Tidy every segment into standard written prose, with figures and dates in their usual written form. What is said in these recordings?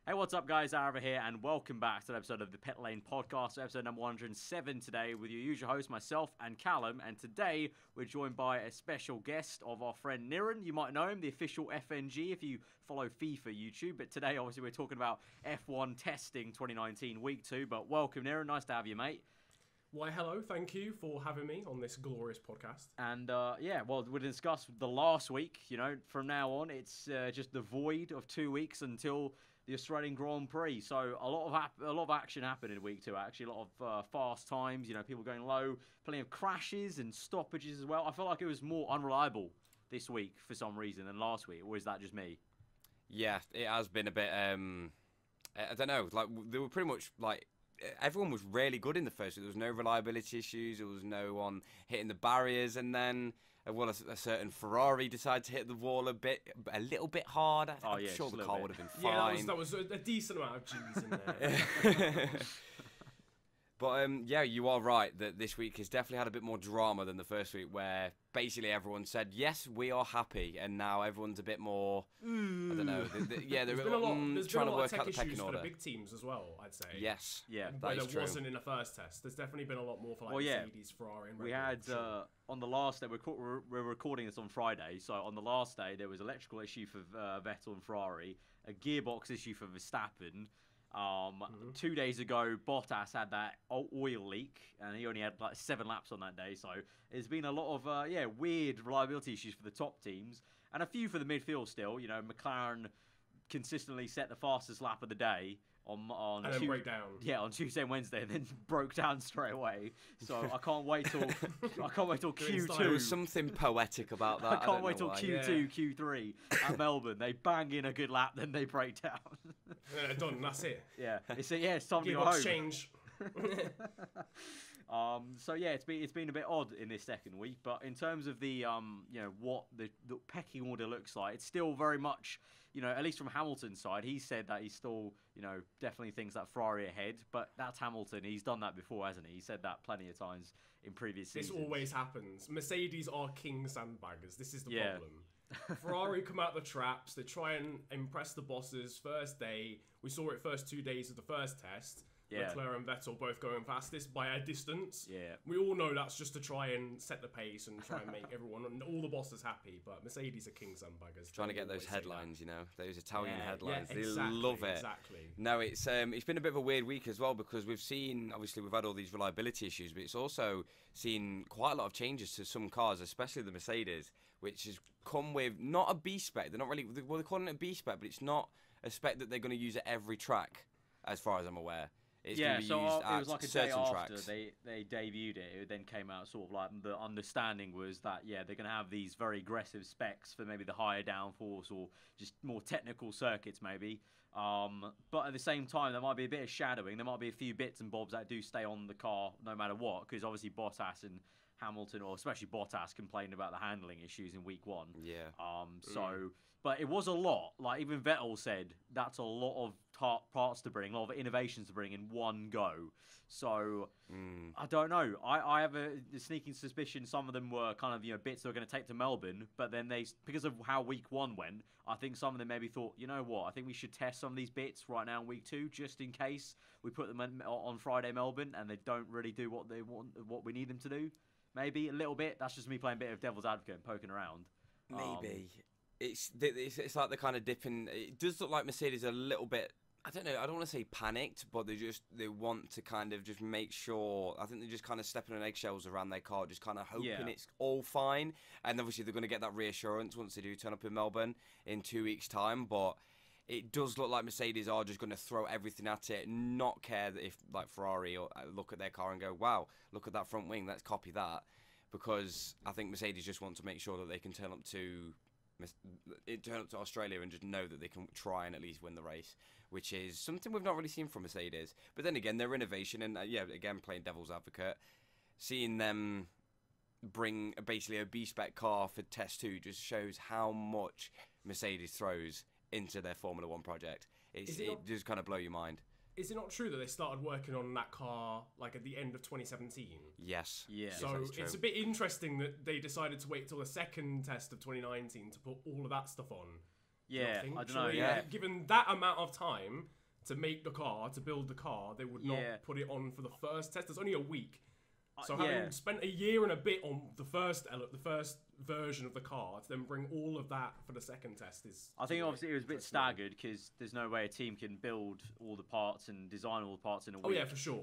Hey, what's up, guys? Aarava here, and welcome back to an episode of the Pitlane Podcast, episode number 107 today, with your usual host, myself and Callum. And today, we're joined by a special guest of our friend Niran. You might know him, the official FNG, if you follow FIFA YouTube. But today, obviously, we're talking about F1 testing 2019 week 2. But welcome, Niran. Nice to have you, mate. Why, hello. Thank you for having me on this glorious podcast. And, we'll discuss the last week. You know, from now on, it's just the void of 2 weeks until the Australian Grand Prix. So a lot of action happened in week 2, actually. A lot of fast times, you know, people going low, plenty of crashes and stoppages as well. I felt like it was more unreliable this week for some reason than last week. Or is that just me? Yeah, it has been a bit, I don't know, like, they were pretty much, like, everyone was really good in the first week. There was no reliability issues, there was no one hitting the barriers, and then, a certain Ferrari decided to hit the wall a little bit hard. I'm sure the car would have been fine. Yeah, that was a decent amount of G's in there. But, you are right that this week has definitely had a bit more drama than the first week, where basically everyone said, yes, we are happy, and now everyone's a bit more, I don't know, they're There's been a lot trying to of work tech out the pecking issues for order. the big teams as well, I'd say. Yes, Yeah, Where there true. wasn't in the first test. There's definitely been a lot more for Mercedes, Ferrari, and Red We Bull, had, sure. on the last day, we're recording this on Friday, so on the last day, there was electrical issue for Vettel and Ferrari, a gearbox issue for Verstappen. 2 days ago, Bottas had that oil leak, and he only had like 7 laps on that day. So there's been a lot of weird reliability issues for the top teams, and a few for the midfield still. You know, McLaren consistently set the fastest lap of the day on and then break down. Yeah, on Tuesday and Wednesday, and then broke down straight away. So I can't wait till Q2. There was something poetic about that. I can't wait till Q2, Yeah. Q3 at Melbourne. They bang in a good lap, then they break down. Done, that's it. Yeah, it's time to go Gearbox home. change. It's been a bit odd in this second week, but in terms of the what the pecking order looks like, it's still very much, at least from Hamilton's side, he said that he still definitely thinks that Ferrari ahead, but that's Hamilton. He's done that before, hasn't he? He said that plenty of times in previous seasons. This always happens. Mercedes are king sandbaggers. This is the problem. Ferrari come out the traps. They try and impress the bosses first day. We saw it first 2 days of the first test. Yeah. Leclerc and Vettel both going fastest by a distance. Yeah. We all know that's just to try and set the pace and try and make everyone and all the bosses happy. But Mercedes are king sandbaggers. Trying to get those headlines, those Italian headlines. Yeah, They exactly, love it. Exactly. No, it's been a bit of a weird week as well, because we've had all these reliability issues, but it's also seen quite a lot of changes to some cars, especially the Mercedes, which has come with not a B-spec. They're not really, they're calling it a B-spec, but it's not a spec that they're going to use at every track, as far as I'm aware. It's going to be used it was at like a day certain after tracks. they debuted it. It then came out sort of like the understanding was that they're going to have these very aggressive specs for maybe the higher downforce or just more technical circuits maybe. But at the same time, there might be a bit of shadowing. There might be a few bits and bobs that do stay on the car no matter what, because obviously Bottas and Hamilton, or especially Bottas, complained about the handling issues in week 1. Yeah. But it was a lot. Like even Vettel said, that's a lot of parts to bring, a lot of innovations to bring in one go. So I don't know. I have a sneaking suspicion some of them were kind of bits they were going to take to Melbourne, but then because of how week 1 went, I think some of them maybe thought, you know what, I think we should test some of these bits right now in week 2, just in case we put them on Friday Melbourne and they don't really do what they want, what we need them to do. Maybe a little bit. That's just me playing a bit of devil's advocate and poking around. Maybe. It's like the kind of dipping. It does look like Mercedes a little bit. I don't know. I don't want to say panicked, but they want to kind of just make sure. I think they're just kind of stepping on eggshells around their car, just kind of hoping it's all fine. And obviously they're going to get that reassurance once they do turn up in Melbourne in 2 weeks' time. But it does look like Mercedes are just going to throw everything at it, not care if like Ferrari or look at their car and go, wow, look at that front wing, let's copy that. Because I think Mercedes just want to make sure that they can turn up to Australia and just know that they can try and at least win the race, which is something we've not really seen from Mercedes. But then again, their innovation and again playing devil's advocate, seeing them bring basically a B-spec car for Test 2 just shows how much Mercedes throws into their Formula 1 project. It just kind of blow your mind. Is it not true that they started working on that car like at the end of 2017? Yes. Yeah. So it's a bit interesting that they decided to wait till the second test of 2019 to put all of that stuff on. Yeah, think? I don't know. Surely, Yeah, given that amount of time to make the car, to build the car, they would not put it on for the first test. There's only a week. So having spent a year and a bit on the first version of the car, to then bring all of that for the second test is... I think obviously it was a bit staggered because there's no way a team can build all the parts and design all the parts in a week. Oh yeah, for sure.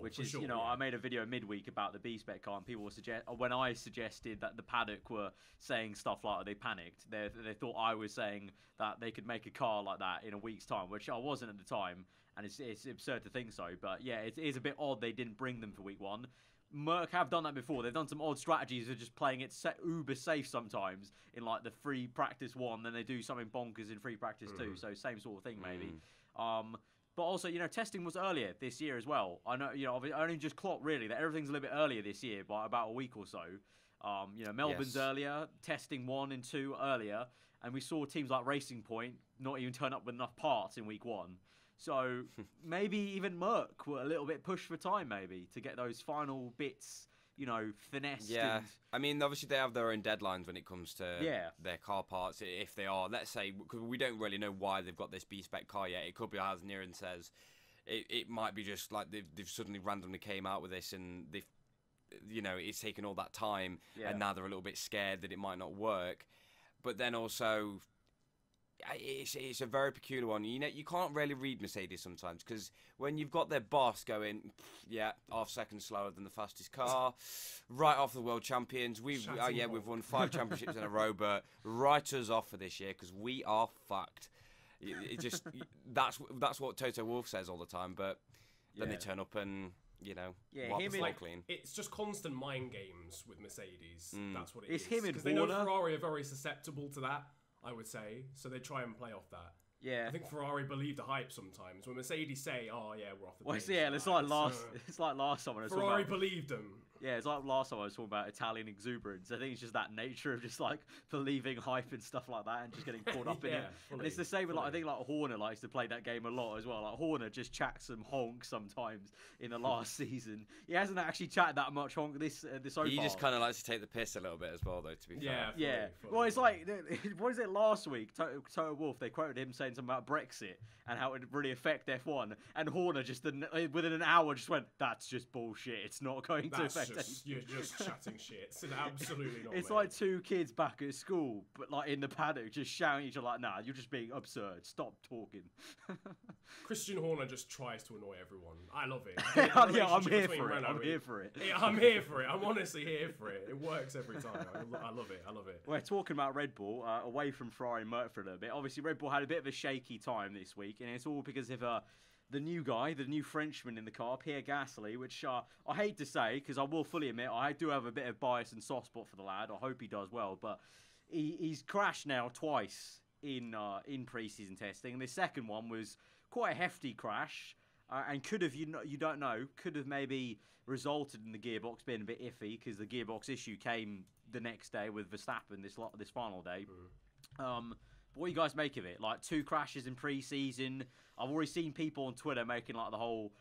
I made a video midweek about the B-spec car, and people were when I suggested that the paddock were saying stuff like they panicked, they thought I was saying that they could make a car like that in a week's time, which I wasn't at the time, and it's absurd to think so. But yeah, it is a bit odd they didn't bring them for week one. Merc have done that before. They've done some odd strategies of just playing it uber safe sometimes in like the free practice 1, then they do something bonkers in free practice 2. So same sort of thing maybe. But also, testing was earlier this year as well. I know, I only just clocked really that everything's a little bit earlier this year by about a week or so. Melbourne's earlier, testing 1 and 2 earlier, and we saw teams like Racing Point not even turn up with enough parts in week 1. So maybe even Merc were a little bit pushed for time, maybe, to get those final bits, finessed. Yeah, I mean, obviously they have their own deadlines when it comes to their car parts. If they are, let's say, because we don't really know why they've got this B-spec car yet. It could be, as Niran says, it might be just like they've suddenly randomly came out with this and they've, it's taken all that time and now they're a little bit scared that it might not work. But then also... It's a very peculiar one. You can't really read Mercedes sometimes because when you've got their boss going, half second slower than the fastest car, right off the world champions. We've won 5 championships in a row, but write us off for this year because we are fucked. It just that's what Toto Wolff says all the time, but then they turn up and wipe the slate clean. It's just constant mind games with Mercedes. That's what it is. It's him and because they know Ferrari are very susceptible to that. I would say, so they try and play off that. Yeah, I think Ferrari believe the hype sometimes. When Mercedes say, "Oh yeah, we're off the pace," it's like last summer. Ferrari believed them. Yeah, it's like last time I was talking about Italian exuberance. I think it's just that nature of just like believing hype and stuff like that and just getting caught up in it. And it's the same with I think Horner likes to play that game a lot as well. Like Horner just chats some honk sometimes in the last season. He hasn't actually chatted that much honk this so far. He just kind of likes to take the piss a little bit as well, though. To be fair. Yeah. Well, it's like what is it last week? Toto Wolff, they quoted him saying something about Brexit and how it would really affect F1, and Horner just within an hour just went, "That's just bullshit. It's not going to affect." You're just chatting shit. It's absolutely not. It's like 2 kids back at school, but like in the paddock, just shouting at each other like, "Nah, you're just being absurd. Stop talking." Christian Horner just tries to annoy everyone. I love it. I'm here for it. I'm here for it. I'm here for it. I'm honestly here for it. It works every time. I love it. I love it. We're talking about Red Bull, away from Ferrari and Merc for a little bit. Obviously, Red Bull had a bit of a shaky time this week, and it's all because of the new guy, the new Frenchman in the car, Pierre Gasly, which I hate to say, because I will fully admit, I do have a bit of bias and soft spot for the lad. I hope he does well, but he's crashed now twice in pre-season testing. And the second one was quite a hefty crash, and could have, could have maybe resulted in the gearbox being a bit iffy, because the gearbox issue came the next day with Verstappen this final day. What do you guys make of it? Like 2 crashes in pre-season. I've already seen people on Twitter making like the whole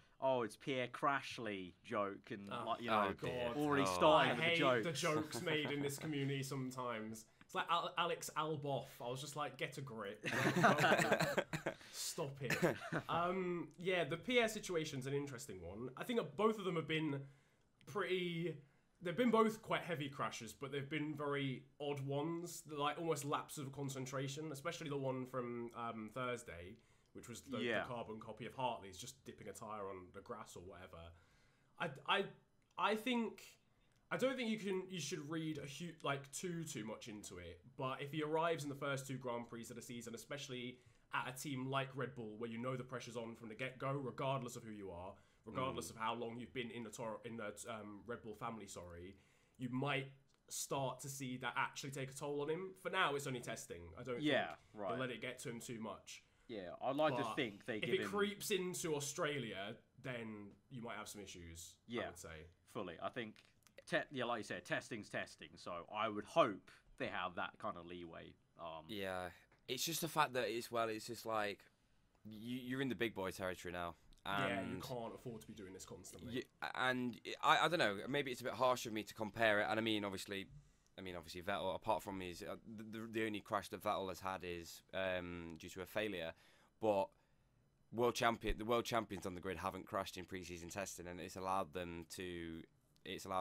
it's Pierre Crashly joke and already starting with the joke. I hate the jokes made in this community sometimes. It's like Alex Alboff. I was just like, get a grip. Stop it. The Pierre situation's an interesting one. I think both of them have been they've been both quite heavy crashes, but they've been very odd ones, like almost lapses of concentration, especially the one from Thursday, which was the carbon copy of Hartley's just dipping a tyre on the grass or whatever. I don't think you should read too much into it, but if he arrives in the first 2 Grand Prix of the season, especially at a team like Red Bull, where you know the pressure's on from the get-go, regardless of who you are, regardless of how long you've been in the Red Bull family, you might start to see that actually take a toll on him. For now, it's only testing. I don't think they'll let it get to him too much. Yeah, I'd like to think they give him... If it creeps into Australia, then you might have some issues, I would say. Fully. I think, like you said, testing's testing, so I would hope they have that kind of leeway. It's just the fact that it's just like, you're in the big boy territory now. And you can't afford to be doing this constantly. I don't know, maybe it's a bit harsh of me to compare it, and I mean, obviously, I mean, obviously Vettel, apart from his the only crash that Vettel has had is due to a failure, but the world champions on the grid haven't crashed in pre-season testing, and it's allowed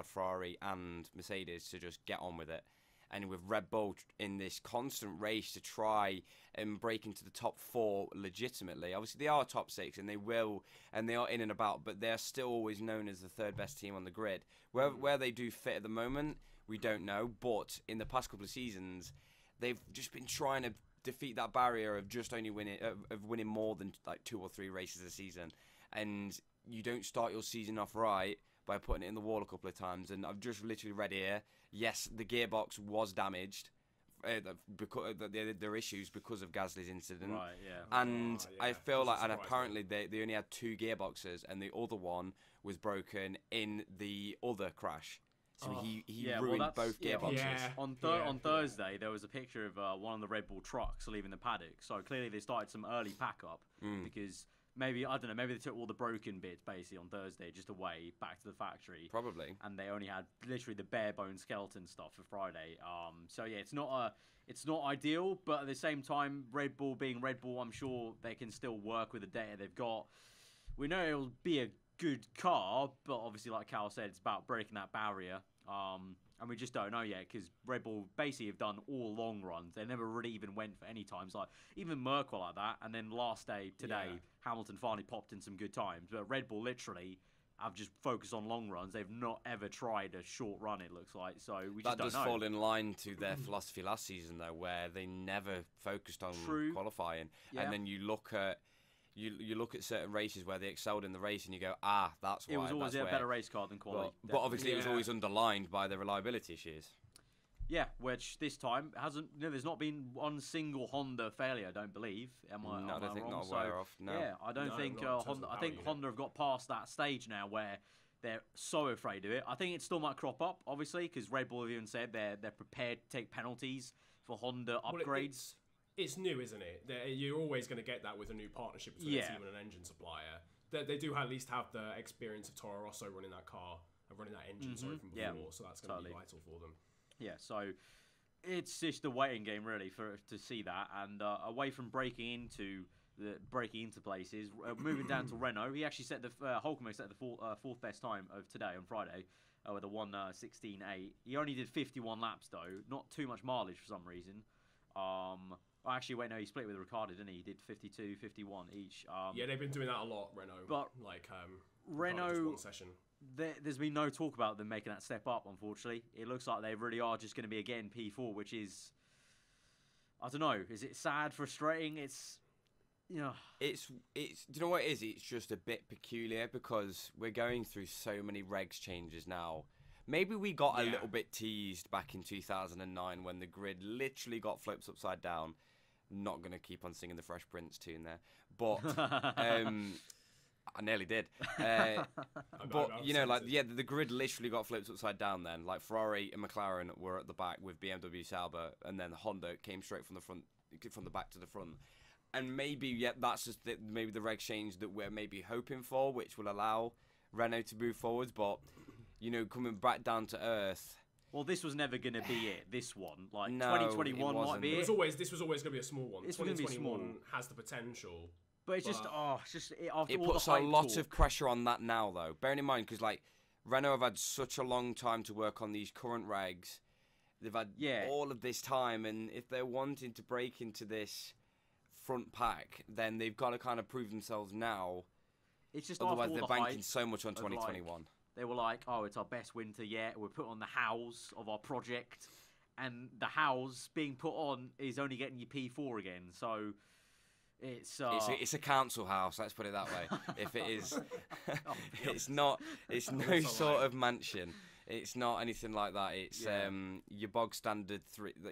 Ferrari and Mercedes to just get on with it. And with Red Bull in this constant race to try and break into the top 4 legitimately, obviously they are top 6 and they are in and about, but they're still always known as the 3rd best team on the grid. Where they do fit at the moment, we don't know, but in the past couple of seasons, they've just been trying to defeat that barrier of just only winning more than like 2 or 3 races a season. And you don't start your season off right by putting it in the wall a couple of times. And I've just literally read here, yes, the gearbox was damaged because there are issues because of Gasly's incident. Right, yeah. And I feel like, and apparently they only had 2 gearboxes, and the other one was broken in the other crash. So he ruined both gearboxes. Yeah. On Thursday, there was a picture of one of the Red Bull trucks leaving the paddock. So clearly they started some early pack-up because maybe they took all the broken bits basically on Thursday just away back to the factory. Probably. And they only had literally the bare bone skeleton stuff for Friday. So yeah, it's not ideal, but at the same time, Red Bull being Red Bull, I'm sure they can still work with the data they've got. We know it'll be a good car, but obviously, like Cal said, it's about breaking that barrier. And we just don't know yet because Red Bull basically have done all long runs. They never really even went for any times. Like even Merc were like that. And then last day today, Hamilton finally popped in some good times. But Red Bull literally have just focused on long runs. They've not ever tried a short run, it looks like. So we just don't know. That does fall in line to their philosophy last season, though, where they never focused on qualifying. Yeah. And then you look at certain races where they excelled in the race, and you go, that's why. It was always a better race car than quality. But obviously, it was always underlined by the reliability issues. Yeah, which this time hasn't. There's not been one single Honda failure. I don't believe. Am I? No, I don't think wrong? Not aware of. No. Yeah, I don't think Honda. I think Honda have got past that stage now where they're so afraid of it. I think it still might crop up, obviously, because Red Bull have even said they're prepared to take penalties for Honda upgrades. It's new, isn't it? You're always going to get that with a new partnership between a team and an engine supplier. They do at least have the experience of Toro Rosso running that car and running that engine from before, so that's going to be vital for them. Yeah, so it's just a waiting game really to see that, and away from breaking into places, moving down to Renault. He actually set Hulkenberg set the fourth best time of today on Friday with a 1:16.8. He only did 51 laps though, not too much mileage for some reason. Actually, wait, no, he split with Ricciardo, didn't he? He did 52, 51 each. Yeah, they've been doing that a lot, Renault. But Renault, one session. There's been no talk about them making that step up, unfortunately. It looks like they really are just going to be, again, P4, which is, I don't know, is it sad, frustrating? It's, you know. It's. Do you know what it is? It's just a bit peculiar because we're going through so many regs changes now. Maybe we got a little bit teased back in 2009 when the grid literally got flipped upside down. Not going to keep on singing the Fresh Prince tune there. But I nearly did. But, you know, like, the grid literally got flipped upside down then. Like, Ferrari and McLaren were at the back with BMW Sauber, and then Honda came straight from the back to the front. And maybe, that's just maybe the reg change that we're maybe hoping for, which will allow Renault to move forwards. But, you know, coming back down to earth... Well, this was never going to be it, this one. Like, no, 2021 might be it. This was always going to be a small one. 2021 has the potential. But after it all puts the a lot of pressure on that now, though. Bearing in mind, because, like, Renault have had such a long time to work on these current regs. They've had all of this time, and if they're wanting to break into this front pack, then they've got to kind of prove themselves now. It's just otherwise they're banking so much on 2021. They were like, it's our best winter yet. We're put on the house of our project. And the house being put on is only getting you P4 again. So it's a council house, let's put it that way. If it is, it's no sort of mansion. It's not anything like that. It's your bog standard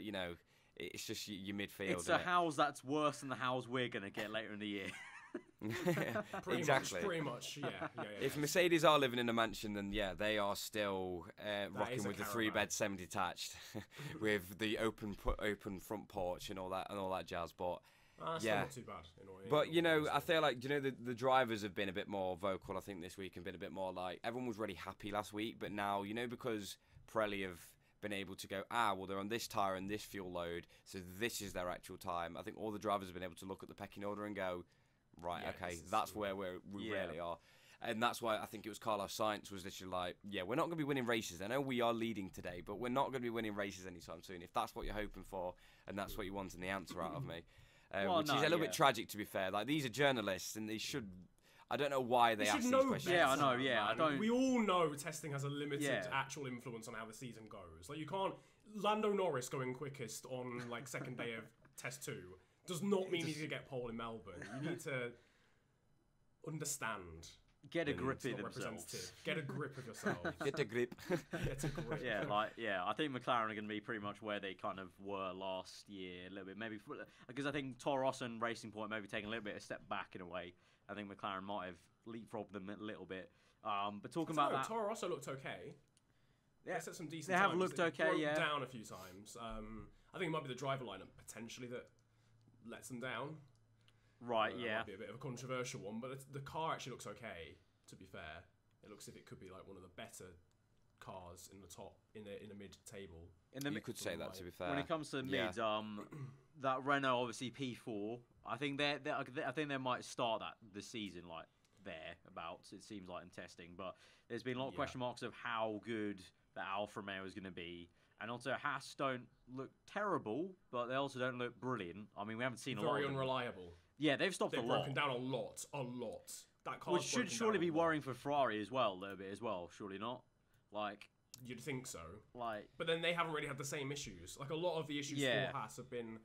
you know, it's just your midfield. It's a house that's worse than the house we're going to get later in the year. Pretty much, yeah. If Mercedes are living in a mansion, then they are still rocking with the 3-bed semi-detached, with the open front porch and all that jazz. But that's not too bad. But you know, I feel like the drivers have been a bit more vocal. I think this week and been a bit more like everyone was really happy last week, but now because Pirelli have been able to go, well, they're on this tyre and this fuel load, so this is their actual time. I think all the drivers have been able to look at the pecking order and go, right, okay, that's where we really are. And that's why I think it was Carlos Sainz was literally like, we're not going to be winning races. I know we are leading today, but we're not going to be winning races anytime soon. If that's what you're hoping for, and that's what you want in the answer out of me. Which is a little bit tragic, to be fair. Like, these are journalists, and they should... I don't know why they ask these questions. Yeah, I know, I don't... We all know testing has a limited actual influence on how the season goes. Like, you can't... Lando Norris going quickest on, like, second day of Test 2 does not mean he's going to get pole in Melbourne. You need to understand... Get a grip of themselves. Get a grip of yourself. Get a grip. Get a grip. I think McLaren are going to be pretty much where they kind of were last year, a little bit. Maybe because I think Toro Rosso and Racing Point maybe taking a little bit of a step back in a way. I think McLaren might have leapfrogged them a little bit. But talking about that, Toro Rosso looked okay. Yeah, they set some decent. They have times. looked okay. Broke down a few times. I think it might be the driver lineup potentially that lets them down. Right. Might be a bit of a controversial one, but the car actually looks okay. To be fair, it looks as if it could be like one of the better cars in the top in the mid table. You could say that, to be fair. When it comes to the mid, that Renault obviously P4. I think they might start that this season like thereabouts. It seems like in testing, but there's been a lot of question marks of how good the Alfa Romeo is going to be. And also, Haas don't look terrible, but they also don't look brilliant. I mean, we haven't seen a lot. Very unreliable. Yeah, they've stopped a lot. They've broken down a lot. That car's which should surely be worrying for Ferrari as well, a little bit as well. Surely not. Like, you'd think so. Like, but then they haven't really had the same issues. Like, a lot of the issues for Haas have been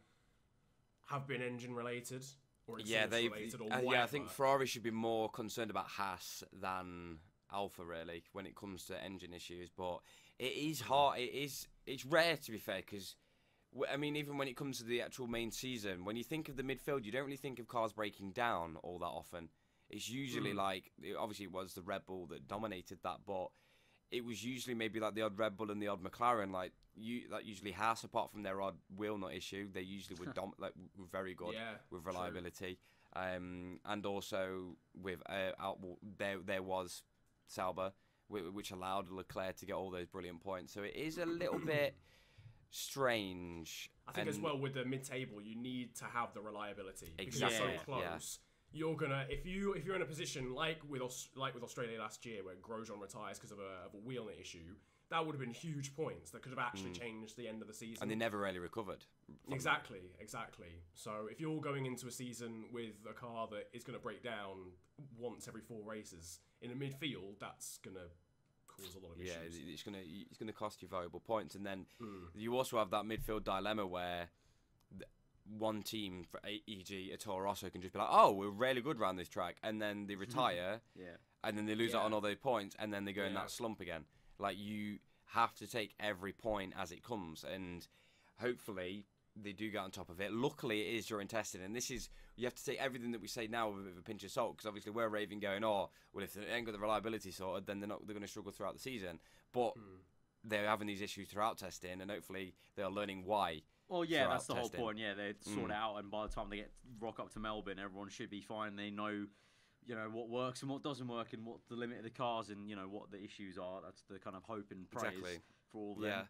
engine related or related or whatever. I think Ferrari should be more concerned about Haas than Alfa really when it comes to engine issues. But it is hard. It's rare, to be fair, because I mean, even when it comes to the actual main season, when you think of the midfield, you don't really think of cars breaking down all that often. It's usually obviously it was the Red Bull that dominated that, but it was usually maybe like the odd Red Bull and the odd McLaren. Like usually Haas, apart from their odd wheel nut issue, they usually were were very good with reliability. And also with there was Sauber, which allowed Leclerc to get all those brilliant points. So it is a little bit strange. I think as well with the mid-table, you need to have the reliability because exactly. you're so close. You're gonna if you're in a position like with Australia last year where Grosjean retires because of a wheel nut issue, that would have been huge points that could have actually changed the end of the season. And they never really recovered. Exactly. So if you're going into a season with a car that is going to break down once every 4 races in the midfield, that's going to cause a lot of issues. Yeah, it's gonna cost you valuable points, and then you also have that midfield dilemma where one team, for e.g. a Toro Rosso, can just be like, oh, we're really good around this track, and then they retire, and then they lose out on all those points, and then they go in that slump again. Like, you have to take every point as it comes, and hopefully they do get on top of it. Luckily, it is during testing, and this is, you have to take everything that we say now with a bit of a pinch of salt, because obviously we're raving going, well, if they ain't got the reliability sorted, then they're going to struggle throughout the season. But they're having these issues throughout testing, and hopefully they're learning why. Well, yeah, that's the whole point. Yeah, they sort it out, and by the time they rock up to Melbourne, everyone should be fine. They know, what works and what doesn't work, and what the limit of the cars, and what the issues are. That's the kind of hope and praise for all of them. Yeah.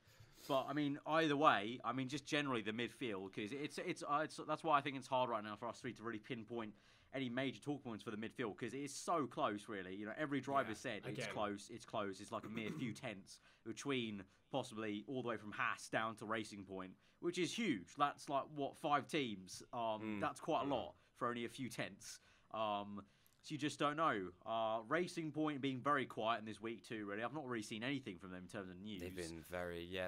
But I mean, either way, just generally the midfield, because it's that's why I think it's hard right now for us three to really pinpoint any major talk points for the midfield, because it is so close, really. Every driver said it's close. It's like a mere few tenths between possibly all the way from Haas down to Racing Point, which is huge. That's like, 5 teams? That's quite a lot for only a few tenths. So you just don't know. Racing Point being very quiet in this week too, really. I've not really seen anything from them in terms of news. They've been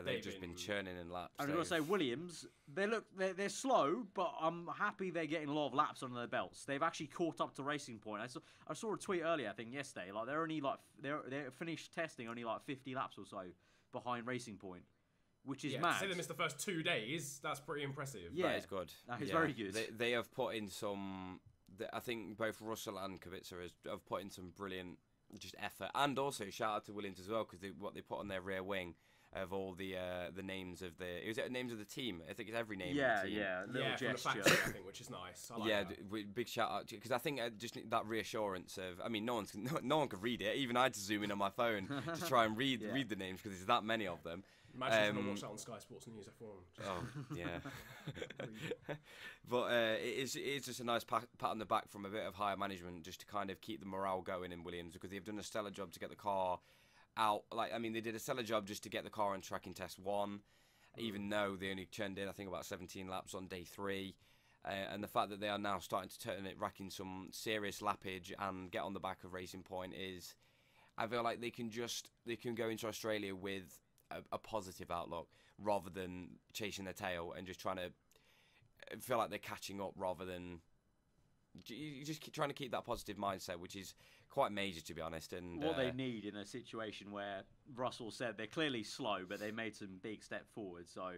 they've just been churning in laps. I'm going to say Williams, they're slow, but I'm happy they're getting a lot of laps under their belts. They've actually caught up to Racing Point. I saw a tweet earlier, I think yesterday, like they're only they're finished testing only like 50 laps or so behind Racing Point, which is mad. To say they missed the first 2 days, that's pretty impressive. Yeah, that is good. That is very good. They have put in some. I think both Russell and Kubica have put in some brilliant just effort, and also shout out to Williams as well, because what they put on their rear wing of all the names of the. Is it names of the team? I think it's every name. Yeah, of the team. little from the gesture. fact sheet, I think, which is nice. I like that. Big shout out because I think just that reassurance of. I mean, no one could read it. Even I had to zoom in on my phone to try and read the names because there's that many of them. Imagine if I watched that on Sky Sports News F1. Oh yeah, but it is just a nice pat on the back from a bit of higher management just to kind of keep the morale going in Williams because they've done a stellar job to get the car out. They did a stellar job just to get the car on track in test 1, even though they only turned in I think about 17 laps on day 3. And the fact that they are now starting to turn it, racking some serious lappage and get on the back of Racing Point is, I feel like they can go into Australia with a positive outlook rather than chasing their tail and just trying to feel like they're catching up rather than you just keep trying to keep that positive mindset, which is quite major to be honest. And what they need in a situation where Russell said they're clearly slow, but they made some big step forward. So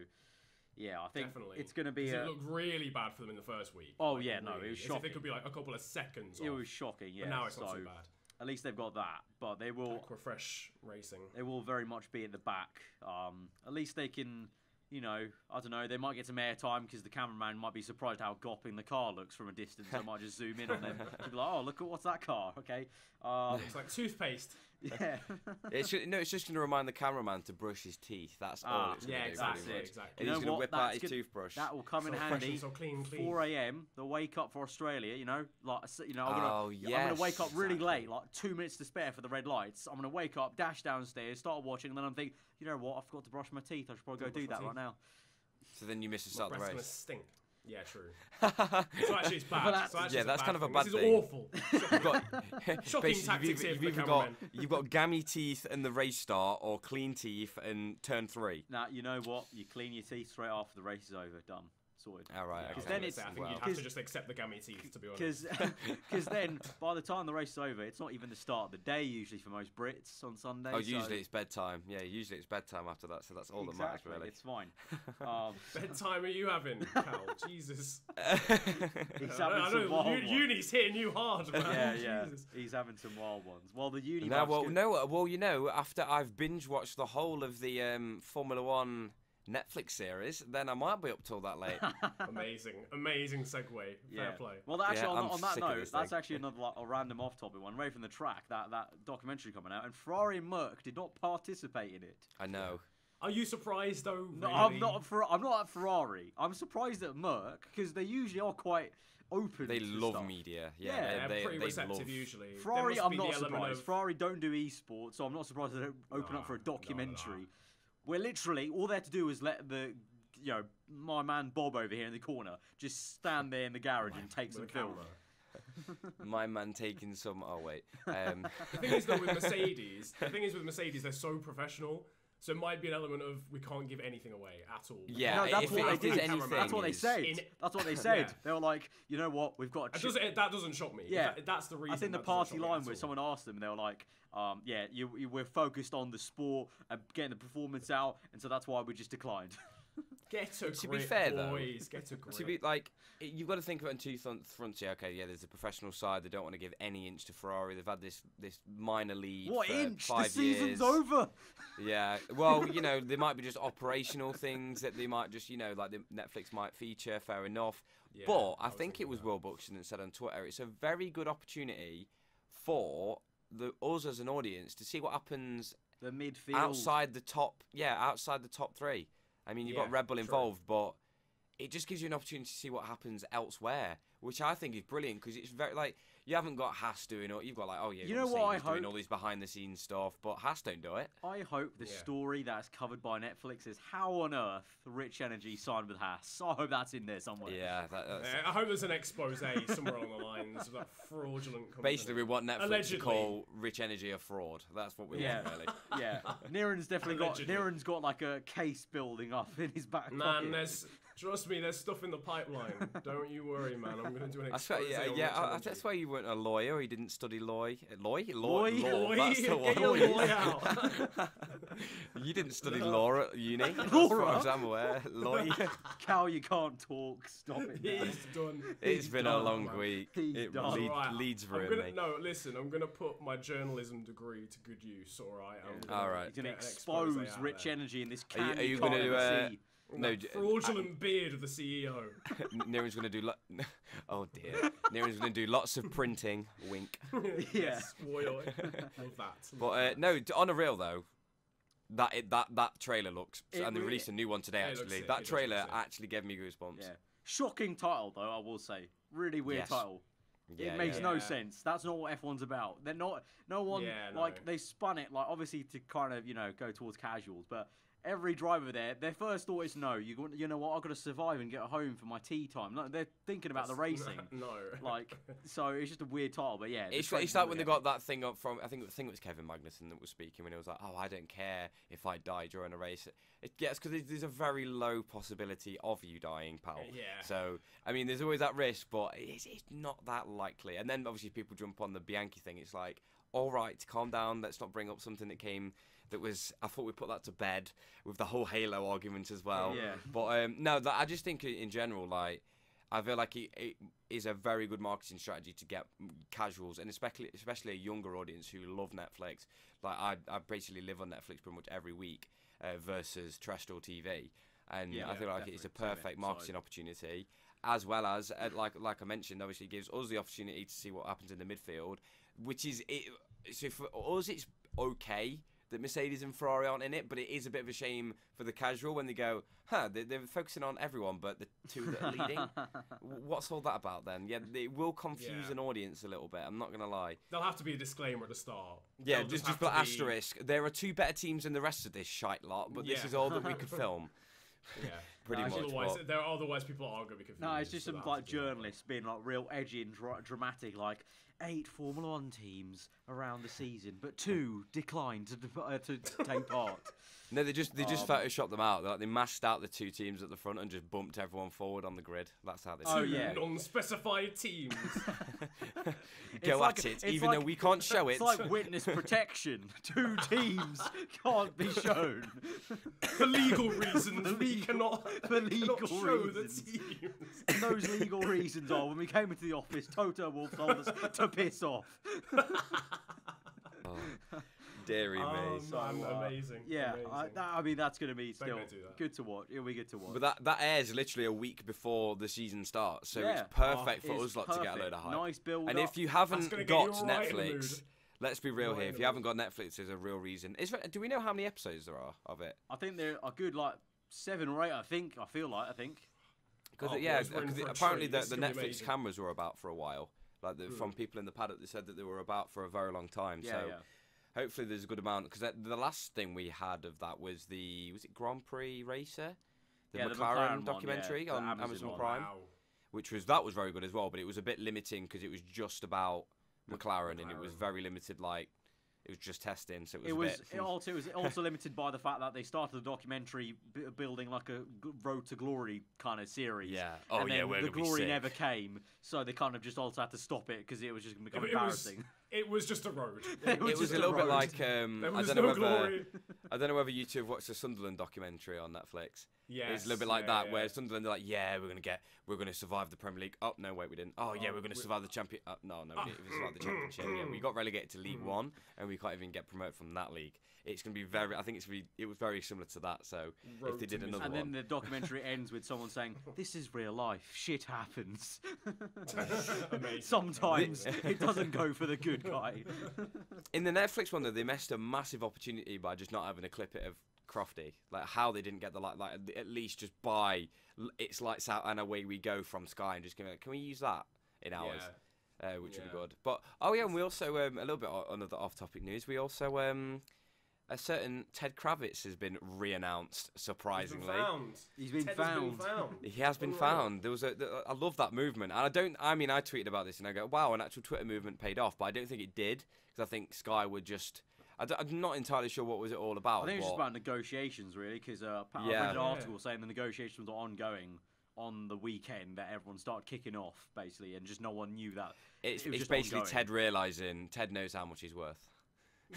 yeah, I think definitely. It's going to be. It looked really bad for them in the first week. Oh like, yeah, really, no, it was as shocking. if they could be like a couple of seconds. It off. was shocking. Yeah, But now it's not so too bad. at least they've got that, but they will refresh racing. They will very much be at the back. At least they can, I don't know, they might get some airtime because the cameraman might be surprised how gopping the car looks from a distance. I might just zoom in on them. Be like, oh, look at what's that car? Okay. It's like toothpaste. Yeah. it's just going to remind the cameraman to brush his teeth. That's all it's going to do. Exactly. And he's going to whip out his toothbrush. That will come in So handy. fresh and so clean. 4 a.m. The wake up for Australia. I'm Oh, gonna wake up really exactly. late, like 2 minutes to spare for the red lights. I'm gonna wake up, dash downstairs, start watching, and then I'm thinking, you know what? I forgot to brush my teeth. I should probably go do that right now. So then you miss the start of the breath's race. gonna stink. Yeah, true. So actually, it's bad. That's kind of a bad This thing. is awful. You've got, Shocking tactics here you've from the either cameraman. you've got gammy teeth and the race start, or clean teeth and turn 3. Now you know what? You clean your teeth straight after the race is over. Done. Sorted. All right. Because okay. then it's I think you'd have to just accept the gammy teeth, to be honest. Because then by the time the race is over, it's not even the start of the day usually for most Brits on Sunday. Oh, usually it's bedtime. Yeah, usually it's bedtime after that, so that's all that matters really. It's fine. Bedtime are you having, Cal? Jesus. He's having I some know, wild ones. uni's hitting you hard, man. Yeah. Jesus. He's having some wild ones. Well, the uni. After I've binge watched the whole of the Formula 1 Netflix series, then I might be up till that late. Amazing segue. Fair play. Well, actually, I'm on that sick of note, this that's thing. actually another a random off-topic one, right from the track. That documentary coming out, and Ferrari and Merc did not participate in it. I know. Are you surprised though? No, really? I'm not at Ferrari. I'm surprised at Merc because they usually are quite open. They to love stuff. media. Yeah, they pretty receptive love... usually. Ferrari, There must I'm be not the element surprised. of- Ferrari don't do esports, so I'm not surprised they don't open up for a documentary. Where literally all they had to do was let my man Bob over here in the corner just stand there in the garage and take some film. My man taking some... Oh, wait. The thing is, though, with Mercedes, they're so professional. So it might be an element of we can't give anything away at all. Yeah, No, that's if what there's they anything... That's what they said. That's what they said. Yeah. They were like, you know what, we've got. That doesn't shock me. Yeah, that's the reason. I think the that doesn't party shock me line at where all. someone asked them, they were like, we're focused on the sport and getting the performance out, and so that's why we just declined. Get a grip, To be fair, boys. Get a grip. To be you've got to think about it on two fronts. Yeah, okay, there's the professional side. They don't want to give any inch to Ferrari. They've had this minor lead What for inch? 5 The season's years. over. Yeah, well, there might be just operational things that they might just, like the Netflix might feature. Fair enough. Yeah, But I was think it thinking was that. Will Buxton that said on Twitter, it's a very good opportunity for us as an audience to see what happens The midfield. outside the top 3. I mean, you've got Yeah, Red Bull true. involved, but it just gives you an opportunity to see what happens elsewhere, which I think is brilliant because it's very you haven't got Haas doing it. You've got You know what I doing hope? all these behind the scenes stuff, but Haas don't do it. I hope the Yeah. story that's covered by Netflix is how on earth Rich Energy signed with Haas. I hope that's in there somewhere. Yeah, that's I hope there's an expose somewhere along the lines of that fraudulent company. basically we want Netflix Allegedly. to call Rich Energy a fraud. That's what we Yeah. want, really. Yeah, Niren's definitely Allegedly. got like a case building up in his back Man, pocket. Trust me, there's stuff in the pipeline. Don't you worry, man. I'm going to do an I swear, expose. that's why you weren't a lawyer. Or you didn't study law. Law. That's the one. Get your law out. You didn't study law at uni. As Law? far as I'm aware. Law. Cal, you can't talk. Stop it. He's done. It's been a long man. week. He's It done. leads I'm ruined me. No, listen. I'm going to put my journalism degree to good use. All right. All right. He's going to Get an expose expose out rich there. energy in this Are you- can are you can't gonna do, ever see. No, Fraudulent beard of the CEO. Nieren's going to do. Oh dear. Nieren's going to do lots of printing. Wink. Yeah. Spoil it. Love that. But no, on a real though, that trailer looks, It and they really- released a new one today. Yeah, it looks Actually, sick, that it does trailer look sick. actually gave me goosebumps. Yeah. Shocking title, though, I will say. Really weird Yes. title. Yeah, It makes no yeah. sense. That's not what F1's about. They're not. No one Yeah, no. like they spun it like obviously to kind of go towards casuals, but every driver there, their first thought is no. You know what? I've got to survive and get home for my tea time. No, they're thinking about the racing. No. Like, so it's just a weird title, but yeah. the It's trailer's like when they really got that thing up from, I think it was Kevin Magnussen that was speaking when he was like, oh, I don't care if I die during a race. Yes, because there's a very low possibility of you dying, pal. Yeah. So, I mean, there's always that risk, but it's not that likely. And then obviously people jump on the Bianchi thing. It's like, all right, calm down. Let's not bring up something that was, I thought we put that to bed with the whole Halo argument as well. Yeah. But no, I just think in general, like, I feel like it is a very good marketing strategy to get casuals, and especially a younger audience who love Netflix. Like, I basically live on Netflix pretty much every week versus terrestrial TV. And Yeah, I feel like it's a perfect marketing opportunity, as well as, like I mentioned, obviously it gives us the opportunity to see what happens in the midfield, which is, so for us it's okay that Mercedes and Ferrari aren't in it, but it is a bit of a shame for the casual when they go, they're focusing on everyone, but the two that are leading, what's all that about then? Yeah, it will confuse an audience a little bit, I'm not going to lie. There'll have to be a disclaimer at the start. Yeah, There'll just have put to be- asterisk. There are two better teams than the rest of this shite lot, but this Yeah. is all that we could film. Yeah. Pretty No, much. Otherwise, but- otherwise people are going to be confused. No, it's just so some they'll have like to do that. journalists being like real edgy and dramatic, like 8 Formula One teams around the season, but 2 declined to take part. No, they just photoshopped them out. They masked out the two teams at the front and just bumped everyone forward on the grid. That's how they did Oh, it. yeah. Non-specified teams. Go like- at it, it's even like- though we can't show it. It's like witness protection. 2 teams can't be shown. For legal reasons, we cannot, For legal cannot show reasons. the teams. And those legal reasons are when we came into the office, Toto Wolff told us to piss off. Deary me. Man, amazing. Yeah, amazing. I mean that's going to be still gonna do that. good to watch. It'll be good to watch. But that airs literally a week before the season starts, so it's Yeah. perfect for It's us lot to get a load of hype. Nice build And up. if you That's haven't gonna get got you right in the Netflix, mood. let's be real Right here. in If the you haven't got Netflix, there's a real reason. Do we know how many episodes there are of it? I think there are good like 7 or 8. I think. I feel like. I think. Because Oh, yeah, boys, we're in for a apparently treat. the This is gonna be Netflix amazing. cameras were about for a while. Like from people in the paddock, they said that they were about for a very long time. Yeah, so yeah. hopefully there's a good amount. Because the last thing we had of that was it Grand Prix Racer, the Yeah, the McLaren McLaren one, documentary yeah, the on Amazon Amazon one. Prime, Wow. which was very good as well. But it was a bit limiting because it was just about McLaren and it was very limited. Like it was just testing, so it was. It was also limited by the fact that they started the documentary building like a Road to Glory kind of series. Yeah. Oh, and yeah, then we're the gonna be glory sick. never came, so they kind of just also had to stop it because it was just going to become It was, embarrassing. it was just a road. It was It was just a a little bit road. like There I was don't know no whether glory. I don't know whether you two have watched the Sunderland documentary on Netflix. Yes, It's a little bit like yeah, that, where yeah. Sunderland are like, yeah, we're gonna survive the Premier League. Oh no, wait, we didn't. Oh yeah, we're gonna survive the champion. No, we didn't survive the Championship. Yeah, we got relegated to League One, and we can't even get promoted from that league. It's gonna be very. I think it was very similar to that. So if Road they to did another And one, then the documentary ends with someone saying, "This is real life. Shit happens. Amazing. Sometimes it doesn't go for the good guy." in the Netflix one though, they missed a massive opportunity by just not having a clip of Crofty. Like how they didn't get the like at least just buy It's Lights Out and Away We Go from Sky and just give it. Can we use that in ours? Which would be good. But and we also a little bit on other off-topic news. We also a certain Ted Kravitz has been re-announced surprisingly. He's been Ted has found. He has been found. There was I love that movement, and I tweeted about this and I go, wow, an actual Twitter movement paid off, but I don't think it did because I think Sky would just. I'm not entirely sure what was it all about. I think it's just about negotiations, really, because I read an article saying the negotiations were ongoing on the weekend that everyone started kicking off, basically, and just no one knew that. It's just basically ongoing. Ted realising Ted knows how much he's worth.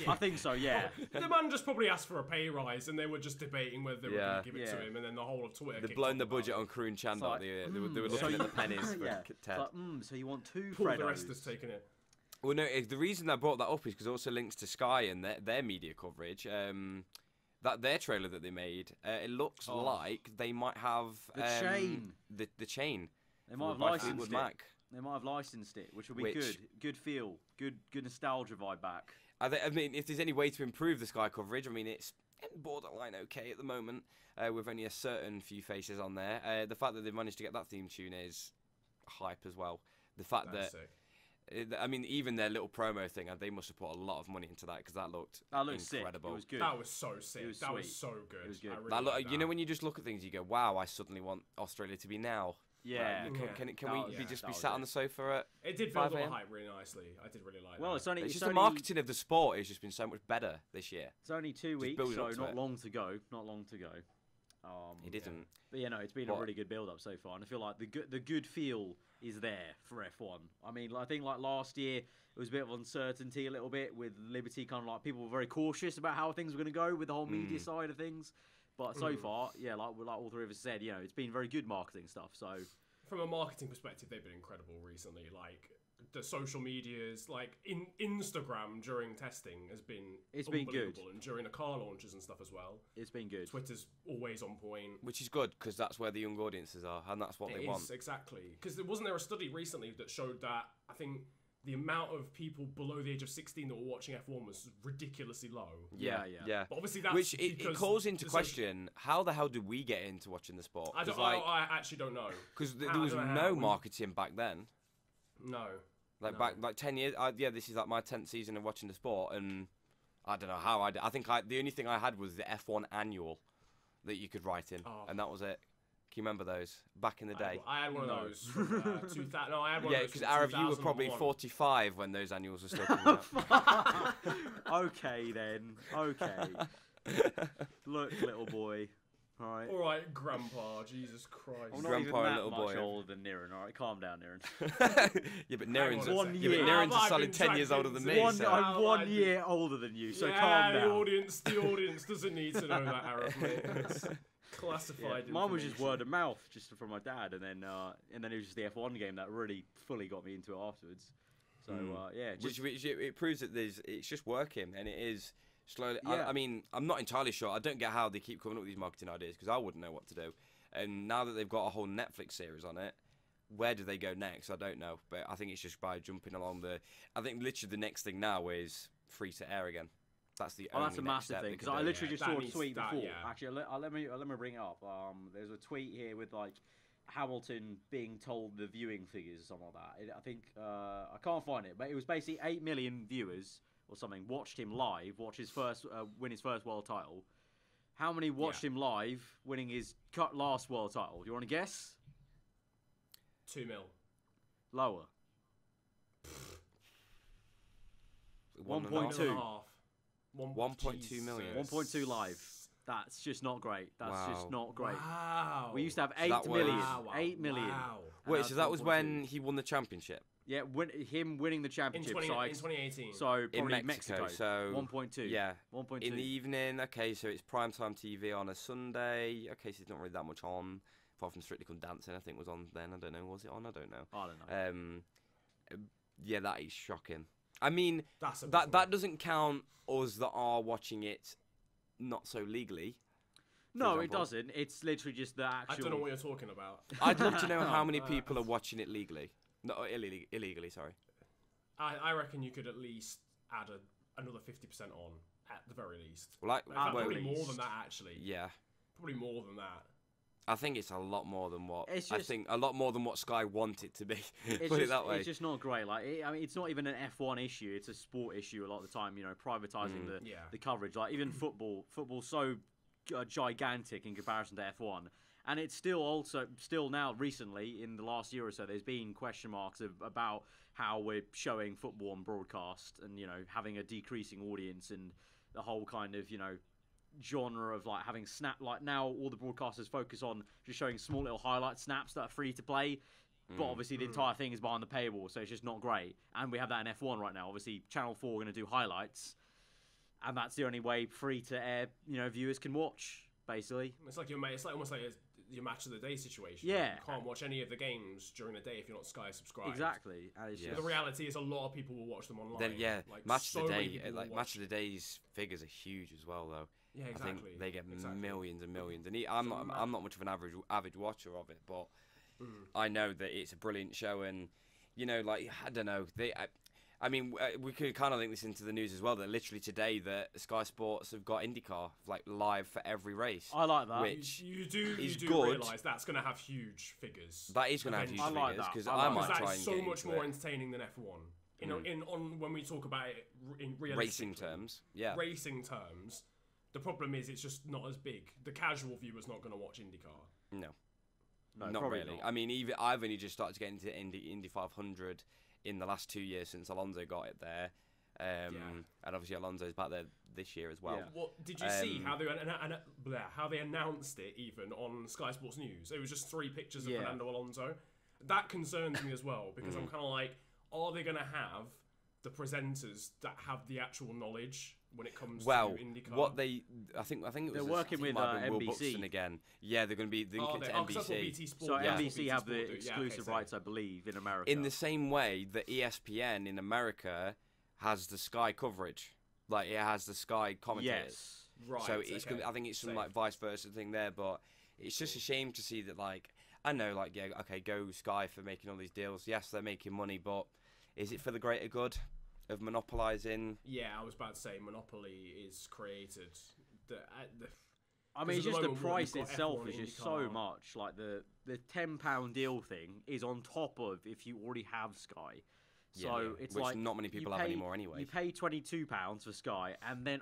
I think so, yeah. The man just probably asked for a pay rise, and they were just debating whether they were going to give it to him, and then the whole of Twitter. They've blown the budget on Kroon Chandler. Like, they were looking at the pennies for Ted. Like, so you want 2 Paul Freddos? the rest has taken it. Well, no, the reason I brought that up is because it also links to Sky and their media coverage. That their trailer that they made, it looks like they might have the chain. The chain. They might have licensed it. They might have licensed it, which will be good. Good feel. Good nostalgia vibe back. I mean, if there's any way to improve the Sky coverage, I mean, it's borderline okay at the moment, with only a certain few faces on there. The fact that they've managed to get that theme tune is hype as well. The fact I mean, even their little promo thing, they must have put a lot of money into that because that looked incredible. Sick. It was good. That was so sick. Was that was so good. It was good. Really you know, when you just look at things, you go, "Wow, I suddenly want Australia to be now." Yeah. Can we just be sat on the sofa at? It did build up hype really nicely. I did really like. Well, that. it's the marketing of the sport has just been so much better this year. It's only 2 weeks, so not long to go. Not long to go. It isn't. But it's been a really good build-up so far, and I feel like the good feel is there for F1. I mean, I think like last year it was a bit of uncertainty a little bit with Liberty, kind of like people were very cautious about how things were going to go with the whole media side of things. But so far, like all three of us said, it's been very good marketing stuff. So from a marketing perspective, they've been incredible recently. Like the social medias, like in Instagram during testing has been been good, and during the car launches and stuff as well. It's been good. Twitter's always on point, which is good because that's where the young audiences are, and that's what they want. Exactly, because wasn't there a study recently that showed that I think the amount of people below the age of 16 that were watching F1 was ridiculously low. Yeah. But obviously that's which it calls into question how the hell did we get into watching the sport? I actually don't know because there was no marketing back then. No. Back 10 years. This is like my 10th season of watching the sport, and I don't know how I did. I think the only thing I had was the F1 annual that you could write in, and that was it. Can you remember those back in the day? I had one of those. From, 2000. No, I had one of those. Because Arav, you were probably 45 when those annuals were still coming out. Okay then. Okay. Look, little boy. All right, Grandpa. Jesus Christ. I'm not Grandpa even that little much boy. older than Niren. All right, calm down, Niren. Yeah, but Niren's Niren's a solid 10 years older than me. I'm 1 year older than you, so calm down. The audience doesn't need to know that, Arav, mate. It's classified. Mine was just word of mouth, just from my dad, and then it was just the F1 game that really fully got me into it afterwards. So which it proves that it's just working, and it is. Slowly, yeah. I mean, I'm not entirely sure. I don't get how they keep coming up with these marketing ideas because I wouldn't know what to do. And now that they've got a whole Netflix series on it, where do they go next? I don't know. But I think it's just by jumping along I think literally the next thing now is free to air again. That's the only that's a massive thing because I literally just saw a tweet before. Yeah. Actually, let me bring it up. There's a tweet here with like Hamilton being told the viewing figures or something like that. I think I can't find it, but it was basically 8 million viewers or something watched him live, win his first world title. How many watched him live winning his last world title? Do you want to guess? 2 mil. Lower. 1.2. 1.2 million. 1.2 live. That's just not great. That's just not great. Wow. We used to have 8 million. Wow. 8 million. Wow. Wait, so that was when he won the championship? Yeah, him winning the championship. In 2018. So probably in Mexico. So 1.2. Yeah. 1.2. In the evening. Okay, so it's primetime TV on a Sunday. Okay, so there's not really that much on. Apart from Strictly Come Dancing, I think was on then. I don't know. Was it on? I don't know. I don't know. Yeah, that is shocking. I mean, that doesn't count us that are watching it not so legally. No, it doesn't. It's literally just the actual... I don't know what you're talking about. I'd love to know how many people are watching it legally. No, illegally, sorry. I reckon you could at least add another 50% on, at the very least. Probably more than that, actually. Yeah. Probably more than that. I think it's a lot more than what a lot more than what Sky want it to be. Put it that way. It's just not great. Like, I mean, it's not even an F1 issue. It's a sport issue a lot of the time. Privatizing the coverage. Like even football's so gigantic in comparison to F1, and it's still now recently in the last year or so, there's been question marks about how we're showing football on broadcast, and having a decreasing audience, and the whole kind of genre of like having like now all the broadcasters focus on just showing small little highlight snaps that are free to play. But obviously the entire thing is behind the paywall, so it's just not great. And we have that in F1 right now. Obviously, Channel 4 are going to do highlights, and that's the only way free to air, viewers can watch. Basically, it's like almost like your match of the day situation. Yeah, you can't watch any of the games during the day if you're not Sky subscribed. Exactly. But the reality is, a lot of people will watch them online. Then like, match of the day, match of the day's figures are huge as well, though. Yeah, exactly. I think they get millions and millions, and I'm not much of an avid watcher of it, but I know that it's a brilliant show, and I don't know, we could kind of link this into the news as well, that literally today that Sky Sports have got IndyCar like live for every race. I like that. Which you do good. realise that's going to have huge figures. That is going to have huge figures, because I might try and that is so get much into more it. entertaining than F1. When we talk about it in Racing terms, yeah. Racing terms, the problem is it's just not as big. The casual viewer's not going to watch IndyCar. No, not really. Not. I mean, I've only just started to get into Indy 500 in the last 2 years since Alonso got it there. And obviously Alonso's back there this year as well. Yeah. Well, did you see how they announced it even on Sky Sports News? It was just 3 pictures of Fernando Alonso. That concerns me as well, because I'm kind of like, are they going to have the presenters that have the actual knowledge when it comes to IndyCar? I think it was they're working with Will NBC Buxton again. Yeah, they're going to be linking to NBC. BT Sport, so yeah. NBC have the BT Sport exclusive rights, I believe, in America. In the same way that ESPN in America has the Sky coverage, like it has the Sky commentators. Yes. Right. So it's I think it's some like vice versa thing there, but it's just a shame to see that, like, I know, like, yeah, okay, go Sky for making all these deals. Yes, they're making money, but is it for the greater good of monopolising? Yeah, I was about to say monopoly is created. I mean, it's just the price itself F1 is just IndyCar. so much. Like the £10 deal thing is on top of if you already have Sky. So it's which like not many people have anymore anyway. You pay £22 for Sky, and then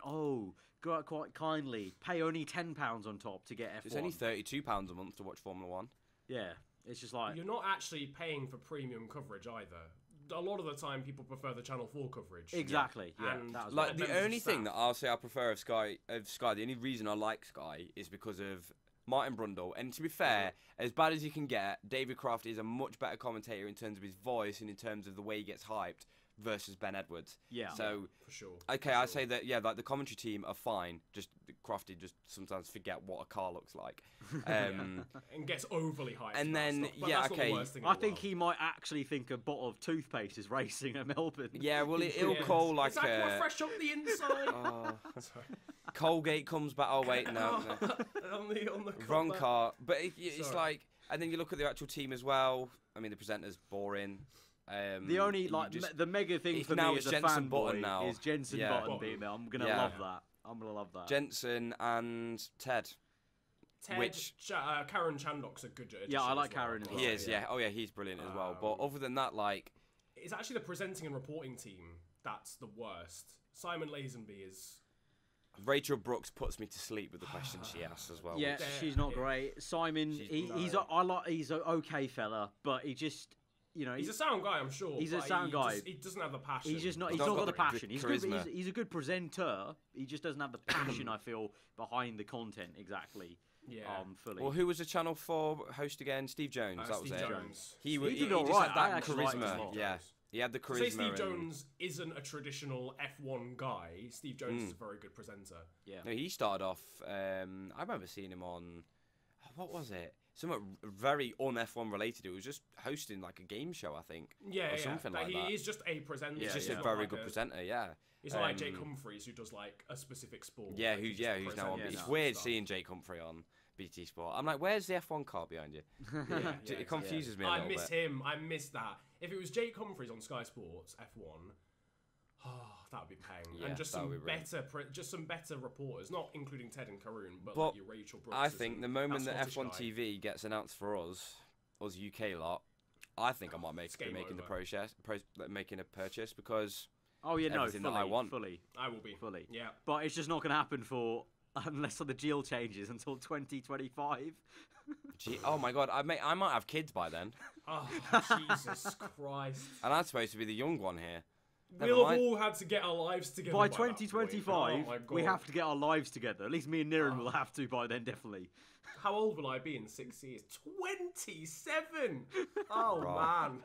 go out quite kindly, pay only £10 on top to get F1. It's only £32 a month to watch Formula 1. Yeah, it's just like you're not actually paying for premium coverage either. A lot of the time, people prefer the Channel 4 coverage. Exactly. Yeah, And that was Like right. the only thing that I'll say I prefer of Sky, the only reason I like Sky is because of Martin Brundle. And to be fair, as bad as you can get, David Croft is a much better commentator in terms of his voice and in terms of the way he gets hyped versus Ben Edwards. Yeah. for So sure. okay, I say that like the commentary team are fine. Just Crofty just sometimes forget what a car looks like. And gets overly hyped. And about then, stuff, but yeah, that's not the okay. worst thing in I the think world. he might actually think a bottle of toothpaste is racing at Melbourne. Yeah, well, it'll Yeah. call like Is that quite fresh up the inside? Sorry. Colgate comes back. Oh wait, no. on the Wrong cover. car. But it's Sorry. like, and then you look at the actual team as well. I mean, the presenter's boring. The only you the mega thing it's for now me it's as a Jensen Button fanboy now. is Jensen Yeah. Button being there. I'm gonna Yeah. love that. I'm gonna love that. Jensen and Ted. Ted, Which- Karen Chandok's a good addition. Yeah, I like as well. Karen as well. He is, yeah. yeah. Oh yeah, he's brilliant as well. But other than that, like, It's actually the presenting and reporting team that's the worst. Simon Lazenby is. Rachel Brooks puts me to sleep with the questions she asks as well. Yeah, which- she's not great. Simon, he's an okay fella, but he just, He's a sound guy, I'm sure. He's a but sound guy. He doesn't have the passion. He's just not. He's He's not not got the got the passion. He's good. charisma. He's a good presenter. He just doesn't have the passion. I feel behind the content exactly. Yeah. Fully. Well, who was the Channel 4 host again? Steve Jones. That was Steve it. Jones. He did just alright. had I that actually liked him a charisma. lot. Yeah, he had the To charisma. say Steve and- Jones isn't a traditional F1 guy, Steve Jones is a very good presenter. yeah. No, he started off. I remember seeing him on. What was it? Something very un-F1 related. It was just hosting like a game show, I think. Yeah, or something but like he that. is just a presenter. He's just He's a not very like good presenter. Yeah. He's not like Jake Humphries, who does like a specific sport. Yeah, Like, he who's just now on. presents It's no, weird stuff. seeing Jake Humphrey on BT Sport. I'm like, where's the F1 car behind you? Yeah, It confuses me a I little miss bit. him. I miss that. If it was Jake Humphries on Sky Sports F1, that would be paying. Yeah, And just that some would be better reporters, not including Ted and Karoon, but But like your Rachel Brooks. I think the moment that F1 TV gets announced for us UK lot, I think I might be game making over. making a purchase because Oh yeah, no, everything fully, that I want. fully, I will be fully. Yeah. But it's just not going to happen for unless the GL changes until 2025. Oh my god, I might have kids by then. Oh, Jesus Christ. And I'm supposed to be the young one here. We'll have all had to get our lives together By that 2025, point. we have to get our lives together. At least me and Niren will have to by then, definitely. How old will I be in 6 years? 27! Oh, man.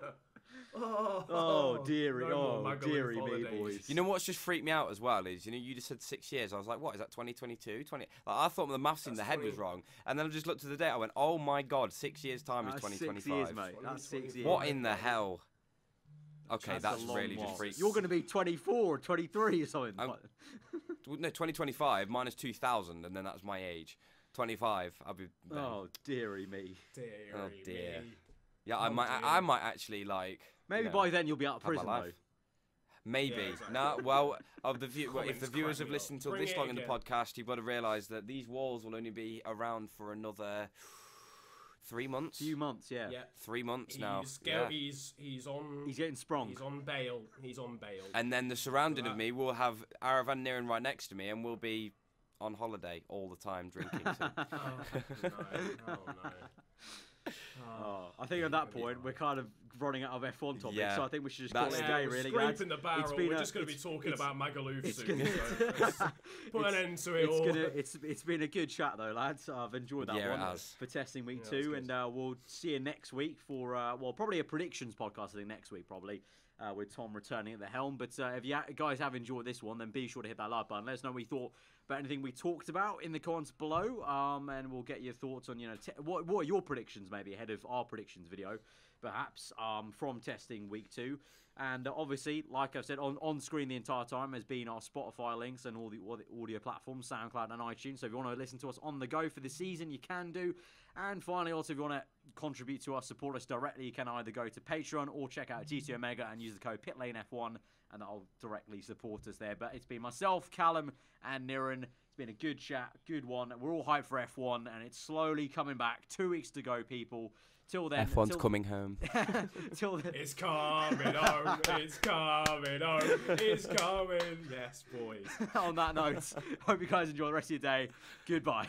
Dearie, no more dearie Magaluf me, holidays. boys. You know what's just freaked me out as well is, you just said 6 years. I was like, what, is that 2022? I thought the maths in the head was wrong. And then I just looked at the date. I went, oh my god, 6 years' time is 2025. 6 years, mate. That's 6 years. What in the hell? Okay, that's a long really while. just freaked. You're going to be 24 or 23 or something. No, 2025, minus 2000, and then that's my age. 25, I'll be... Oh, dearie me. Oh, dear. Yeah, I might actually, like... Maybe by then you'll be out of prison, though. Maybe. Yeah, exactly. No, well, if the viewers have listened to Bring this it long in the again. podcast, you've got to realise that these walls will only be around for another 3 months. Few months, yeah. 3 months now. He's on... He's getting sprung. He's on bail. He's on bail. And then the surrounding of me will have Aarava and Niren right next to me, and we'll be on holiday all the time drinking. So. Oh, I think at that point we're kind of running out of F1 topics, Yeah. so I think we should just call it a day, we're really, guys. scraping the barrel. We're just going to be talking about Magaluf soon. gonna- So let's put an end to it all. It's been a good chat, though, lads. I've enjoyed that Yeah, it one has. for testing week Yeah, 2, that's and we'll see you next week for, probably a predictions podcast, I think, next week, probably. With Tom returning at the helm. But if you guys have enjoyed this one, then be sure to hit that like button. Let us know what you thought about anything we talked about in the comments below, and we'll get your thoughts on, what are your predictions maybe ahead of our predictions video, perhaps, from testing week 2. And obviously, like I've said, on screen the entire time has been our Spotify links and all the audio platforms, SoundCloud and iTunes. So if you want to listen to us on the go for the season, you can do. And finally, also, if you want to contribute to us, support us directly, you can either go to Patreon or check out GT Omega and use the code PitlaneF1, and that'll directly support us there. But it's been myself, Callum, and Niren. It's been a good chat, good one. We're all hyped for F1, and it's slowly coming back. 2 weeks to go, people. Till then, F1's coming home. Till then. It's coming home. It's coming home. It's coming. Yes, boys. On that note, hope you guys enjoy the rest of your day. Goodbye.